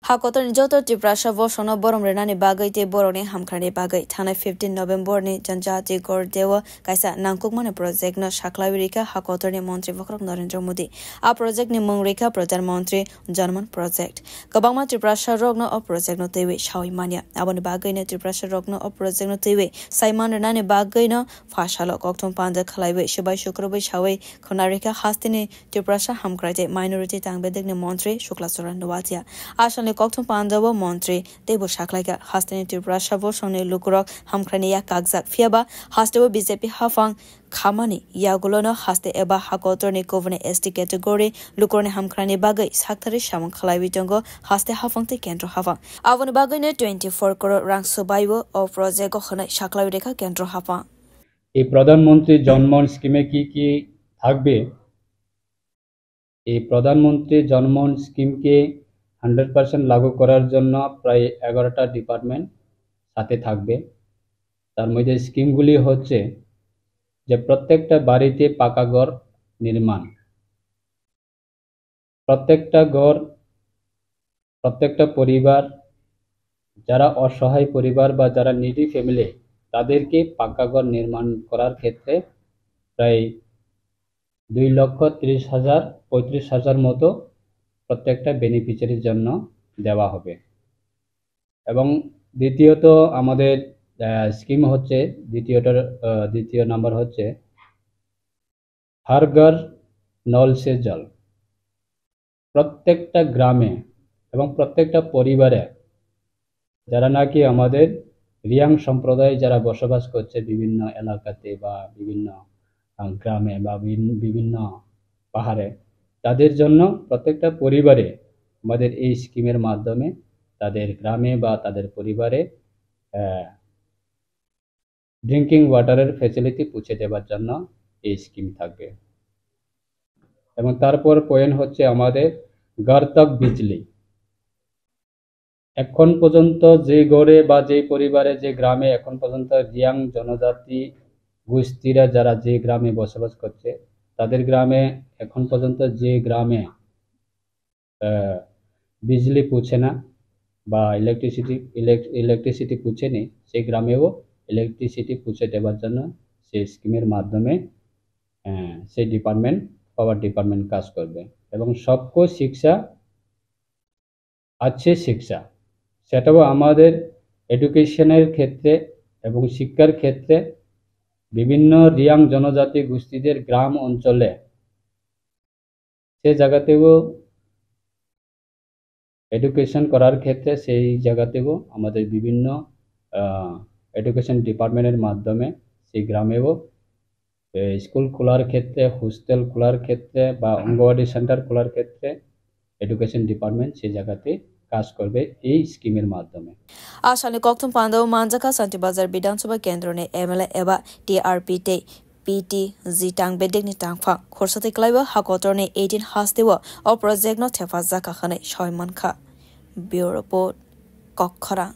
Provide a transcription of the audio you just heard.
Hakotor Joto Tiprasha Voshona Borom Renani Bagay de Boroni Hamkrani Bagay, Tana 15 November ni Janjati Gordewa, Kaisa Nankukman project no Shaklavirika, Hakotor ni Montri Vokrok Narendra Modi. A project ni Mungrika, Projan Montri, German project. Kabama Tiprasha Rogno of project no Tewe, Shawimania. Abon Bagay no Tiprasha Rogno of project no Tewe, Simon Renani Bagay no, Fashalo, Okton Panda Kalaiwe, Shabai Shukrobi Shawe, Konarika Hastini, Tiprasha Hamkrate, Minority Tangbedek ni Montri, Shuklasuran Novatia. Ashani Kokton Pandawa Montri, Debo Shaklaga, Hastini Tiprasha Voshoni Lukurok, Hamkrania Kagzak Fiaba, Hastewa Bizepi Hafang, Kamani, Yagolono, Haste Eba Hakotorni Governor ST category, Lukorni Hamkrani Bagay, Saktari Shaman Kalavitongo, Haste Hafang te Kendro Hafang. Avon Bagay 24 crore rank Subaibo of Rosego Hana Shaklavika Kendro Hafang. এই প্রধানমন্ত্রী জনমন স্কিমে কি কি থাকবে এই প্রধানমন্ত্রী জনমন স্কিমকে 100% লাগু করার জন্য প্রায় 11টা ডিপার্টমেন্ট সাথে থাকবে তার মধ্যে স্কিমগুলি হচ্ছে যে প্রত্যেকটা বাড়িতে পাকা ঘর নির্মাণ প্রত্যেকটা পরিবার যারা অসহায় পরিবার বা যারা নিডি ফ্যামিলি তাদেরকে পাকা ঘর নির্মাণ করার ক্ষেত্রে প্রায় 2,30,000 মতো প্রত্যেকটা বেনিফিশিয়ারির জন্য দেওয়া হবে এবং দ্বিতীয়ত আমাদের স্কিম হচ্ছে দ্বিতীয় নাম্বার হচ্ছে হর ঘর নল সে জল প্রত্যেকটা গ্রামে এবং প্রত্যেকটা পরিবারে যারা নাকি আমাদের রিয়াং সম্প্রদায় যারা বসবাস করছে বিভিন্ন এলাকাতে বা বিভিন্ন গ্রামে বা বিভিন্ন পাহাড়ে তাদের জন্য প্রত্যেকটা পরিবারে আমাদের এই স্কিমের মাধ্যমে তাদের গ্রামে বা তাদের পরিবারে ড্রিঙ্কিং ওয়াটারের ফ্যাসিলিটি পৌঁছে দেওয়ার জন্য এই স্কিম থাকবে এবং তারপর পয়েন্ট হচ্ছে আমাদের ঘর তক বিজলি এখন পর্যন্ত যে গড়ে বা যে পরিবারে যে গ্রামে এখন পর্যন্ত রিয়াং জনজাতি গোষ্ঠীরা যারা যে গ্রামে বসবাস করছে তাদের গ্রামে এখন পর্যন্ত যে গ্রামে বিজলি পৌঁছে না বা ইলেকট্রিসিটি পৌঁছেনি সেই গ্রামেও ইলেকট্রিসিটি পৌঁছে দেওয়ার জন্য সেই স্কিমের মাধ্যমে সেই পাওয়ার ডিপার্টমেন্ট কাজ করবে এবং সবকো শিক্ষা আছে শিক্ষা সেটাও আমাদের এডুকেশনের ক্ষেত্রে এবং শিক্ষার ক্ষেত্রে বিভিন্ন রিয়াং জনজাতি গোষ্ঠীদের গ্রাম অঞ্চলে সেই জায়গাতেও এডুকেশন করার ক্ষেত্রে সেই জায়গাতেও আমাদের বিভিন্ন এডুকেশন ডিপার্টমেন্টের মাধ্যমে সেই গ্রামেও স্কুল খোলার ক্ষেত্রে হোস্টেল খোলার ক্ষেত্রে বা অঙ্গনওয়াড়ি সেন্টার খোলার ক্ষেত্রে এডুকেশন ডিপার্টমেন্ট সেই জায়গাতে কাজ করবে এই স্কিমের মাধ্যমে আসানি কক্তম পান্দাও মানজাকা শান্তি বাজার বিধানসভা কেন্দ্রনে এমএলএ এবা টিআরপি তে পিটি জিটাং বেদেকনি টাংফা খরসাতে ক্লাইবা হাকতরনে 18 হাসদেwa অ প্রজেক্ট ন থেফা জাকা খানে 6 মানখা ব্যুরো রিপোর্ট কক্ষরা।